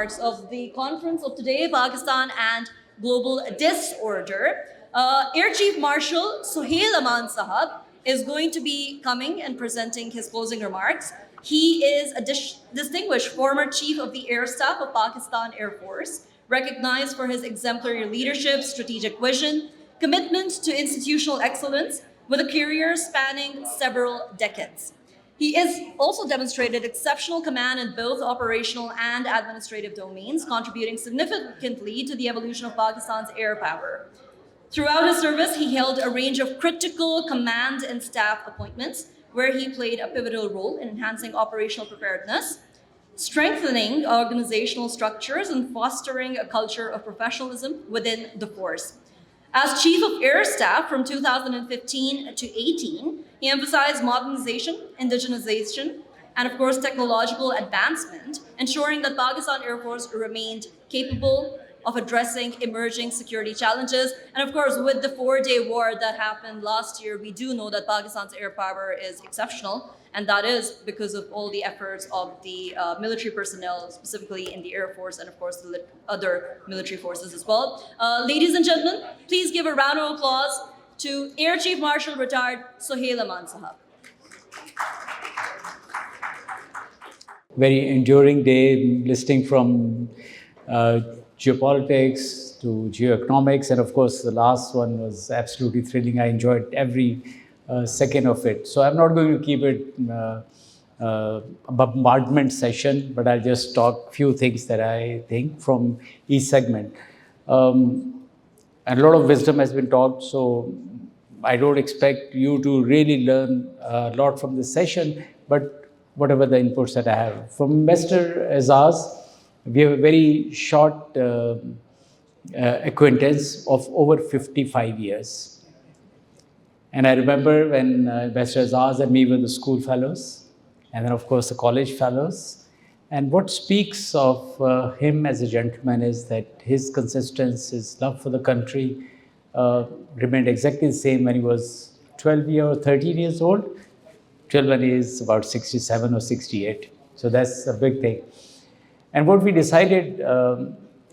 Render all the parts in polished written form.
remarks of the conference of today, Pakistan and Global Disorder, Air Chief Marshal Sohail Aman Sahab is going to be coming and presenting his closing remarks. He is a distinguished former Chief of the Air Staff of Pakistan Air Force, recognized for his exemplary leadership, strategic vision, commitment to institutional excellence, with a career spanning several decades. He has also demonstrated exceptional command in both operational and administrative domains, contributing significantly to the evolution of Pakistan's air power. Throughout his service, he held a range of critical command and staff appointments, where he played a pivotal role in enhancing operational preparedness, strengthening organizational structures, and fostering a culture of professionalism within the force. As Chief of Air Staff from 2015 to 18, he emphasized modernization, indigenization, and of course technological advancement, ensuring that Pakistan Air Force remained capable of addressing emerging security challenges. And of course, with the 4-day war that happened last year, we do know that Pakistan's air power is exceptional, and that is because of all the efforts of the military personnel, specifically in the Air Force and of course the other military forces as well. Ladies and gentlemen, please give a round of applause to Air Chief Marshal retired Sohail Aman Sahab. Very enduring day, listening from geopolitics to geoeconomics, and of course the last one was absolutely thrilling. I enjoyed every second of it. So I'm not going to keep it a bombardment session, but I'll just talk a few things that I think from each segment. And a lot of wisdom has been talked, so I don't expect you to really learn a lot from this session, but whatever the inputs that I have. From Mr. Azaz, we have a very short acquaintance of over 55 years. And I remember when Mr. Azaz and me were the school fellows, and then of course the college fellows. And what speaks of him as a gentleman is that his consistency, his love for the country remained exactly the same when he was 12 or 13 years old, till when he is about 67 or 68. So that's a big thing. And what we decided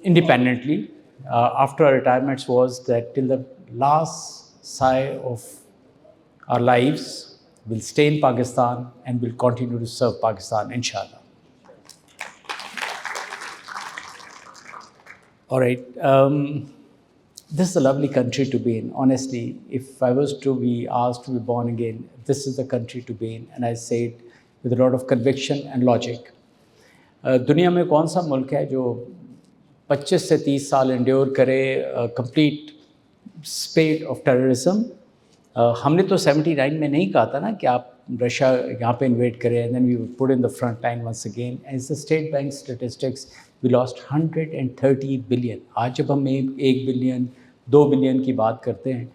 independently after our retirements was that till the last sigh of our lives, we'll stay in Pakistan and we'll continue to serve Pakistan, inshallah. All right. This is a lovely country to be in. Honestly, if I was to be asked to be born again, this is the country to be in. And I say it with a lot of conviction and logic. दुनिया में कौन सा मुल्क है जो 25 से 30 साल endure करे कंप्लीट स्पेट ऑफ टेररिज्म? हमने तो 79 में नहीं कहा था ना कि आप रशिया यहाँ पे इन्वेट करें, and then we put in the front line once again. As the State Bank statistics we lost 130 billion. आज जब हम 1 बिलियन 2 बिलियन की बात करते हैं,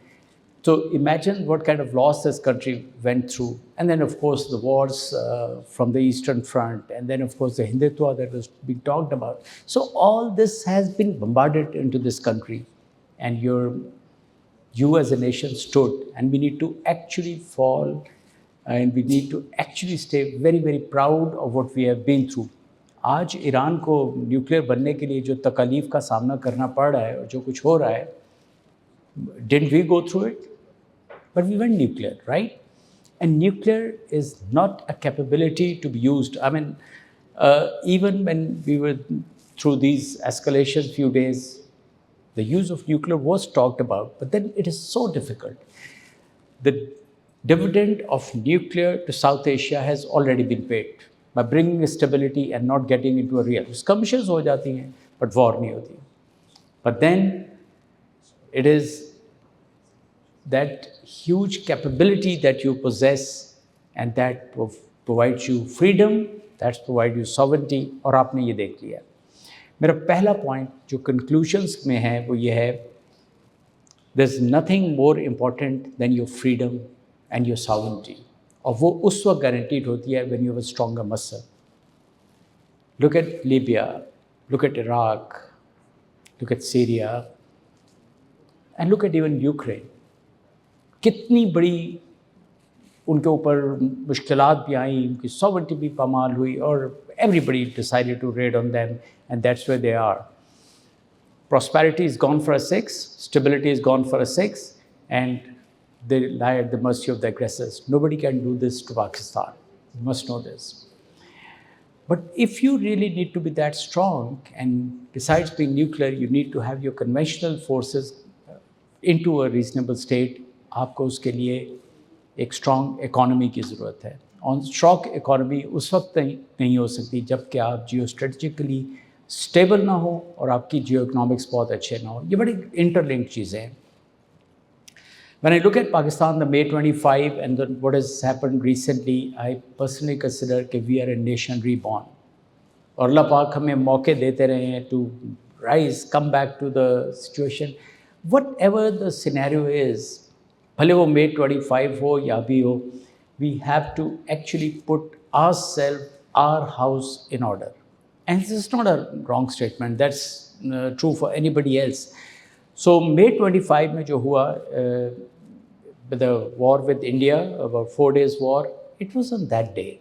so imagine what kind of loss this country went through. And then of course the wars from the Eastern Front, and then of course the Hindutva that was being talked about. So all this has been bombarded into this country, and you as a nation stood, and we need to actually fall, and we need to actually stay very, very proud of what we have been through. आज Iran को nuclear बनने के लिए जो तकलीफ का सामना करना पड़ रहा है और जो कुछ हो रहा है, didn't we go through it? But we went nuclear, right? And nuclear is not a capability to be used. I mean, even when we were through these escalations few days, the use of nuclear was talked about, but then it is so difficult. The dividend of nuclear to South Asia has already been paid by bringing stability and not getting into a real. Skirmishes हो जाती हैं, but war नहीं होती. But then it is that huge capability that you possess, and that provides you freedom, that provides you sovereignty, और आपने ये देख लिया. मेरा पहला पॉइंट जो कंक्लूजन्स में है वो ये है, there's nothing more important than your freedom and your sovereignty. और वो उस वक्त guaranteed होती है when you have a stronger muscle. Look at Libya, look at Iraq, look at Syria, and look at even Ukraine. कितनी बड़ी उनके ऊपर मुश्किलात भी आई, उनकी सॉवरेनिटी भी पामाल हुई, और everybody decided to raid on them, and that's where they are. Prosperity is gone for a 6, stability is gone for a 6, and they lie at the mercy of the aggressors. Nobody can do this to Pakistan. You must know this. But if you really need to be that strong, and besides being nuclear, you need to have your conventional forces into a reasonable state, आपको उसके लिए एक strong economy की ज़रूरत है. On strong economy उस वक्त नहीं हो सकती जबकि आप geostrategically stable ना हो और आपकी geoeconomics बहुत अच्छे ना हो. ये बड़ी interlinked चीज़ें हैं. When I look at Pakistan, the May 25 and what has happened recently, I personally consider that we are a nation reborn. और अल्लाह पाक हमें मौके देते रहे हैं to rise, come back to the situation. Whatever the scenario is, भले वो May 25 हो या भी हो, we have to actually put ourselves, our house in order. And this is not a wrong statement. That's true for anybody else. So May 25 में जो हुआ, the war with India, about 4 days war, it was on that day.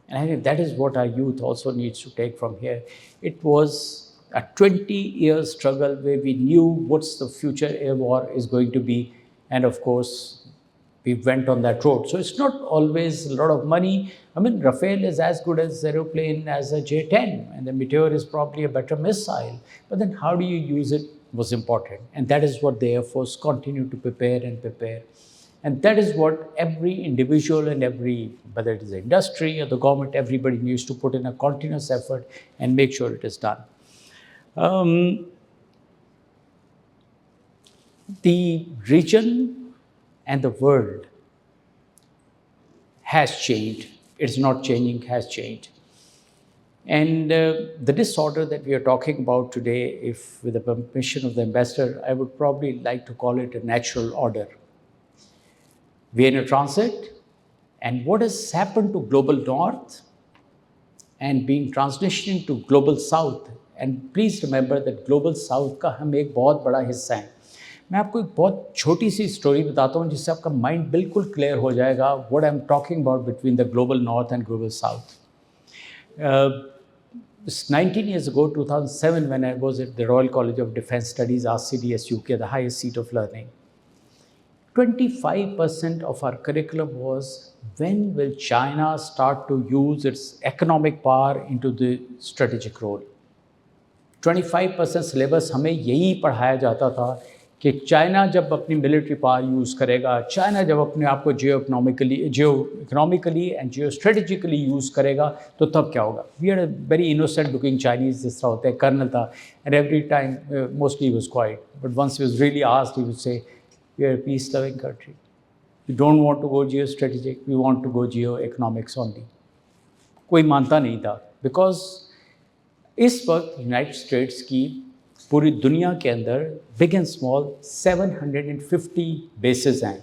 And I think that is what our youth also needs to take from here. It was a 20-year struggle where we knew what's the future air war is going to be. And of course, we went on that road. So it's not always a lot of money. I mean, Rafale is as good as aeroplane as a J-10, and the Meteor is probably a better missile. But then how do you use it was important. And that is what the Air Force continued to prepare and prepare. And that is what every individual and every, whether it is the industry or the government, everybody needs to put in a continuous effort and make sure it is done. The region and the world has changed. It's not changing, has changed. And the disorder that we are talking about today, if with the permission of the ambassador, I would probably like to call it a natural order. We are in a transit, and what has happened to global north and being transitioning to global south, and please remember that global south का हम एक बहुत बड़ा हिस्सा हैं. मैं आपको एक बहुत छोटी सी स्टोरी बताता हूँ जिससे आपका माइंड बिल्कुल क्लियर हो जाएगा what I'm talking about between the global north and global south. 19 years ago, 2007, when I was at the Royal College of Defence Studies, RCDS UK, the highest seat of learning, 25% of our curriculum was when will China start to use its economic power into the strategic role. 25% syllabus हमें यही पढ़ाया जाता था कि China जब अपनी military power use करेगा, China जब अपने आप को geoeconomically and geostrategically use करेगा तो तब क्या होगा. We are very innocent looking Chinese, जिस तरह होते हैं कर्नल था, and every time mostly was quiet, but once he was really asked he would say we are a peace-loving country. We don't want to go geostrategic. We want to go geo-economics only. कोई मानता नहीं था because इस वक्त United states की पूरी दुनिया के अंदर बिग एंड स्मॉल 750 बेसेस हैं.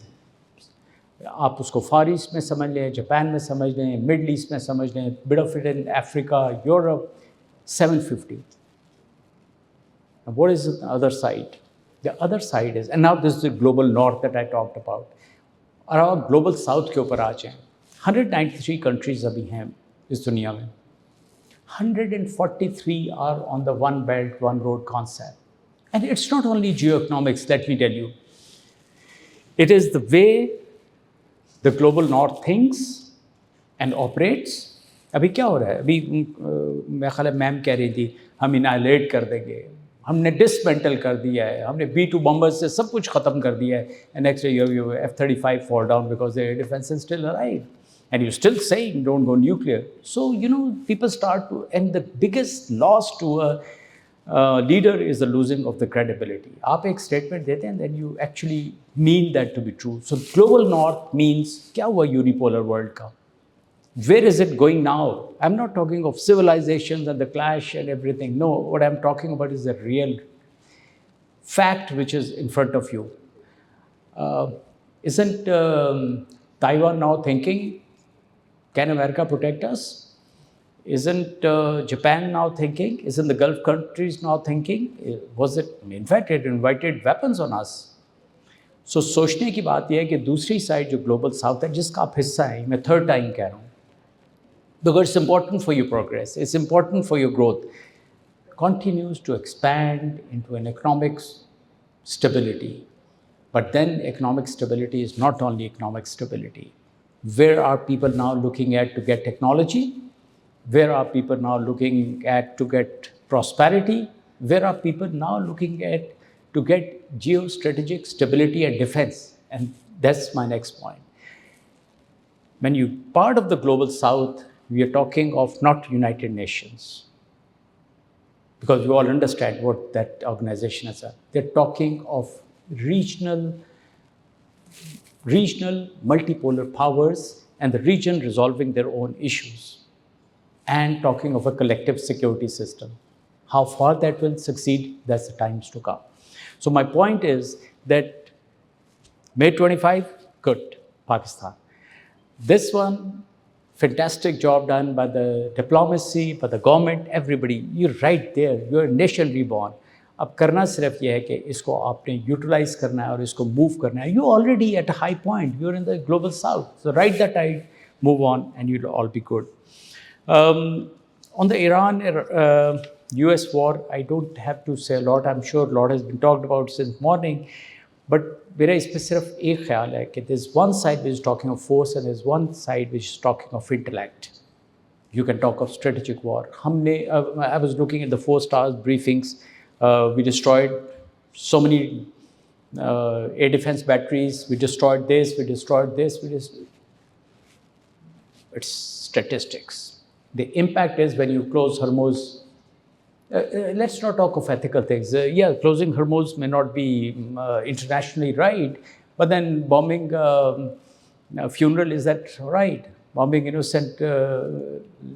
आप उसको फार ईस्ट में समझ लें, जापान में समझ लें, मिडल ईस्ट में समझ लें, bit of it in Africa, Europe, 750. What is the other side? The other side is, and now this is the global north that I talked about. और आप ग्लोबल साउथ के ऊपर आ जाएं, 193 कंट्रीज अभी हैं इस दुनिया में. 143 are on the one belt, one road concept. And it's not only geoeconomics, let me tell you. It is the way the global north thinks and operates. अभी क्या हो रहा है? अभी मैं ख्याल मैम कह रही थी हम इनाइलेट कर देंगे, हमने डिसमेंटल कर दिया है, हमने B2 बम्बर्स से सब कुछ ख़त्म कर दिया है, and next year you F-35 fall down because their defense is still alive. And you're still saying don't go nuclear. So, you know, people start to, and the biggest loss to a leader is the losing of the credibility. आप एक statement देते हैं, then you actually mean that to be true. So global north means क्या हुआ unipolar world का? Where is it going now? I'm not talking of civilizations and the clash and everything. No, what I'm talking about is the real fact which is in front of you. Isn't Taiwan now thinking, can America protect us? Isn't Japan now thinking? Isn't the Gulf countries now thinking? Was it, in fact, it invited weapons on us. So सोचने की बात यह है कि दूसरी side जो global south है जिसका आप हिस्सा हैं, मैं थर्ड टाइम कह रहा हूँ, because it's important for your progress, it's important for your growth, continues to expand into an economic stability. But then economic stability is not only economic stability. Where are people now looking at to get technology? Where are people now looking at to get prosperity? Where are people now looking at to get geostrategic stability and defense? And that's my next point. When you part of the global south, we are talking of not United Nations, because you all understand what that organization is. They're talking of regional multipolar powers and the region resolving their own issues and talking of a collective security system. How far that will succeed, that's the times to come. So my point is that May 25, good, Pakistan. This one, fantastic job done by the diplomacy, by the government, everybody. You're right there, you're a nation reborn. अब करना सिर्फ ये है कि इसको आपने utilise करना है और इसको मूव करना है. You already at a high point, you are in the Global South, so ride the tide, move on and you will all be good. On the Iran US war, I don't have to say a lot. I'm sure a lot has been talked about since morning. But मेरा इस पर सिर्फ एक ख्याल है कि there's one side which is talking of force and there's one side which is talking of intellect. You can talk of strategic war. I was looking at the 4 stars briefings. We destroyed so many air defense batteries. We destroyed this, we destroyed this. It's statistics. The impact is when you close Hormuz. Let's not talk of ethical things. Yeah, closing Hormuz may not be internationally right, but then bombing a funeral, is that right? Bombing innocent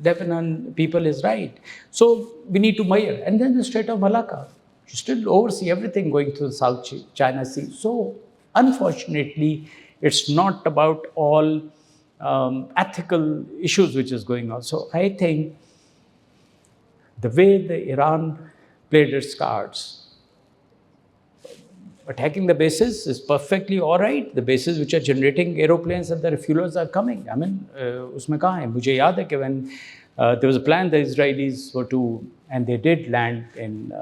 Lebanon people is right. So we need to measure. And then the Strait of Malacca, you still oversee everything going through the South China Sea. So unfortunately, it's not about all ethical issues which is going on. So I think the way the Iran played its cards, attacking the bases is perfectly all right. The bases which are generating aeroplanes and the refuelers are coming. I mean, उसमें कहाँ है? मुझे याद है कि when there was a plan, the Israelis were to, and they did land in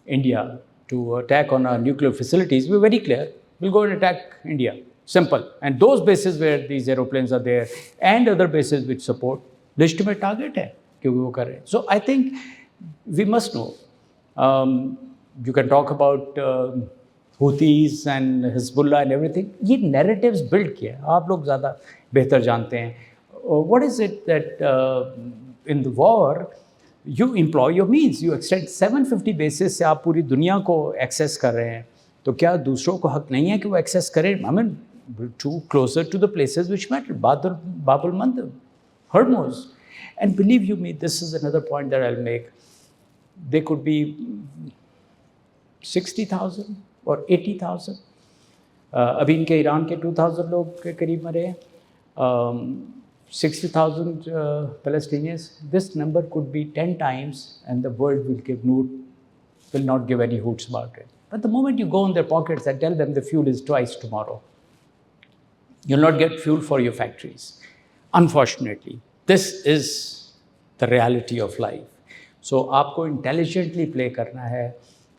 India to attack on our nuclear facilities. We were very clear, we'll go and attack India. Simple. And those bases where these aeroplanes are there and other bases which support, legitimate target है कि वो कर रहे हैं. So I think we must know. You can talk about Houthis and Hezbollah and everything. ये narratives build किया है. आप लोग ज़्यादा बेहतर जानते हैं. What is it that in the war you employ your means? You extend 750 bases से आप पूरी दुनिया को access कर रहे हैं. तो क्या दूसरों को हक नहीं है कि वो access करें? I mean, to closer to the places which matter. Bab al-Mandab, Hormuz. And believe you me, this is another point that I'll make. There could be 60,000 or 80,000. अभी इनके ईरान के 2,000 लोग के करीब मरे हैं. 60,000 Palestinians. This number could be 10 times, and the world will not give any hoots about it. But the moment you go in their pockets and tell them the fuel is twice tomorrow, you'll not get fuel for your factories. Unfortunately, this is the reality of life. So आपको intelligently play करना है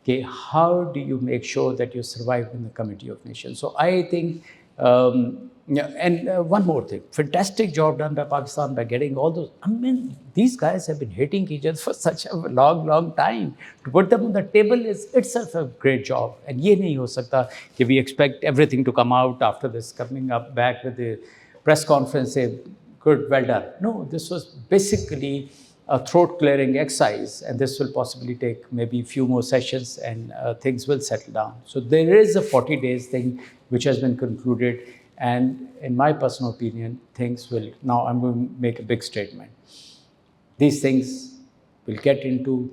कि how do you make sure that you survive in the Committee of Nations. So I think, and one more thing, fantastic job done by Pakistan by getting all those. I mean, these guys have been hating each other for such a long time. To put them on the table is itself a great job. And ये नहीं हो सकता कि we expect everything to come out after this, coming up back with the press conference, say, good, well done. No, this was basically a throat-clearing exercise, and this will possibly take maybe a few more sessions, and things will settle down. So there is a 40 days thing which has been concluded, and in my personal opinion, things will, now I'm going to make a big statement. These things will get into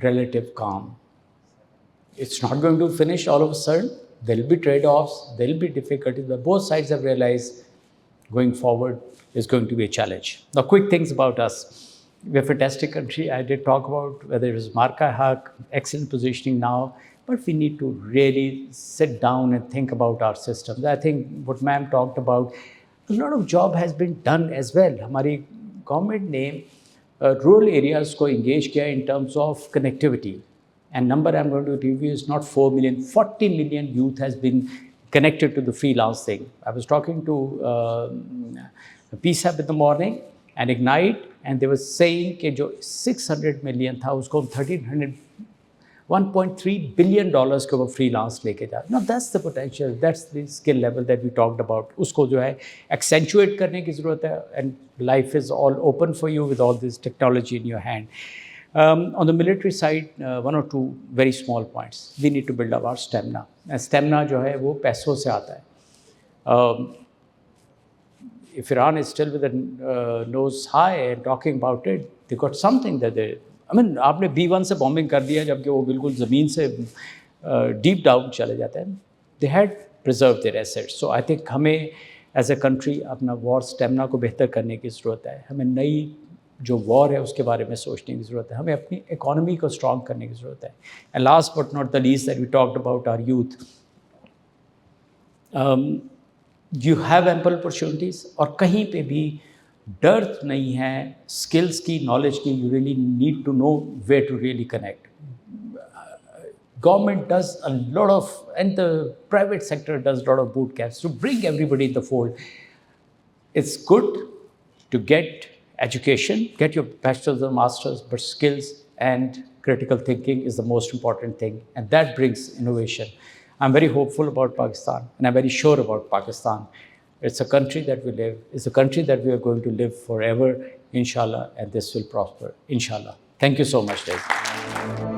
relative calm. It's not going to finish all of a sudden. There will be trade-offs, there will be difficulties, but both sides have realized going forward is going to be a challenge. Now, quick things about us. We're a fantastic country. I did talk about whether it was Marka Haq, excellent positioning now, but we need to really sit down and think about our systems. I think what ma'am talked about, a lot of job has been done as well. हमारी government ने rural areas को engage किया in terms of connectivity. And number I'm going to give you is not 4 million, 40 million youth has been connected to the freelancing. I was talking to PSAP in the morning and Ignite, and they were saying कि जो 600 million था उसको 1.3 billion dollars के वो freelance लेके जा. Now that's the potential, that's the skill level that we talked about. उसको जो है accentuate करने की ज़रूरत है, and life is all open for you with all this technology in your hand. On the military side, one or two very small points. We need to build up our stamina. And stamina जो है वो पैसों से आता है. If Iran is still with the nose high and talking about it, they got something that they. I mean, आपने B1 से bombing कर दिया जबकि वो बिल्कुल ज़मीन से deep down चले जाते हैं. They had preserved their assets. So I think हमें as a country अपना war stamina को बेहतर करने की ज़रूरत है. हमें नई जो वॉर है उसके बारे में सोचने की ज़रूरत है. हमें अपनी इकोनॉमी को स्ट्रॉन्ग करने की ज़रूरत है. And last but not the least that we talked about our youth. You have ample opportunities और कहीं पे भी डर नहीं है स्किल्स की, नॉलेज की. You really need to know where to really connect. Government does a lot of, and the private sector does a lot of boot camps to bring everybody in the fold. It's good to get education, get your bachelor's or master's, but skills and critical thinking is the most important thing, and that brings innovation. I'm very hopeful about Pakistan, and I'm very sure about Pakistan. It's a country that we live, it's a country that we are going to live forever, inshallah, and this will prosper, inshallah. Thank you so much, guys.